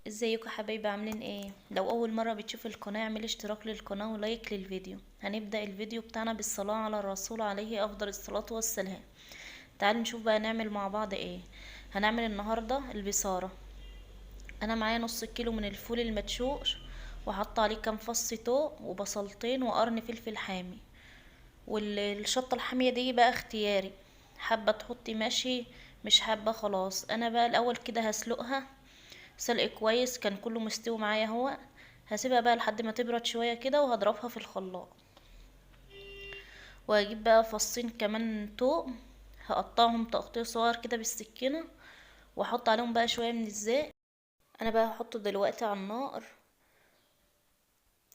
ازيكم يا حبايبي، عاملين ايه؟ لو اول مره بتشوف القناه اعملي اشتراك للقناه ولايك للفيديو. هنبدا الفيديو بتاعنا بالصلاه على الرسول عليه افضل الصلاه والسلام. تعالوا نشوف بقى نعمل مع بعض ايه. هنعمل النهارده البصاره. انا معايا نص كيلو من الفول المدشوش، وحط عليه كام فص توم وبصلتين وقرن فلفل حامي. والشطه الحاميه دي بقى اختياري، حابه تحطي ماشي، مش حابه خلاص. انا بقى الاول كده هسلقها سلق كويس، كان كله مستوي معايا اهو. هسيبها بقى لحد ما تبرد شويه كده وهضربها في الخلاط. وهجيب بقى فصين كمان توم، هقطعهم تقطيع صغير كده بالسكينه، واحط عليهم بقى شويه من الزيت. انا بقى هحطه دلوقتي على النار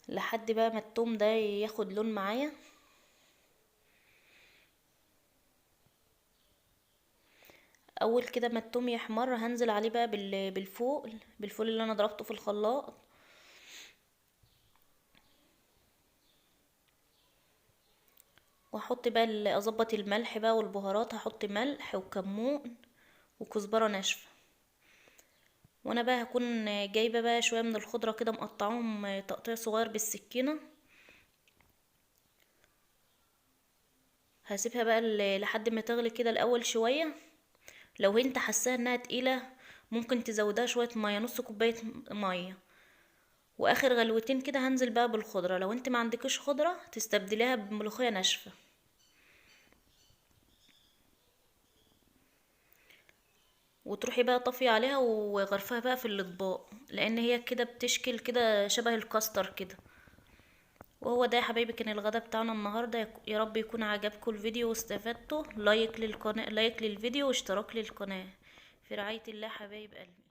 لحد بقى ما التوم ده ياخد لون معايا. اول كده ما التوم يحمر هنزل عليه بقى بالفول اللي انا ضربته في الخلاط. واحط بقى اظبط الملح بقى والبهارات، هحط ملح وكمون وكزبره ناشفه. وانا بقى هكون جايبه بقى شويه من الخضره كده مقطعهم تقطيع صغير بالسكينه. هسيبها بقى لحد ما تغلي كده الاول شويه. لو انت حاساها انها تقيله ممكن تزودها شويه ميه، نص كوبايه ميه. واخر غلوتين كده هنزل بقى بالخضره. لو انت ما عندكش خضره تستبدليها بملوخيه ناشفه. وتروحي بقى طافيه عليها وغرفها بقى في الاطباق، لان هي كده بتشكل كده شبه الكاستر كده. وهو ده يا حبايبي كان الغدا بتاعنا النهارده. يا رب يكون عجبكم الفيديو واستفدتوا. لايك للقناه، لايك للفيديو واشتراك للقناه. في رعايه الله حبايب قلبي.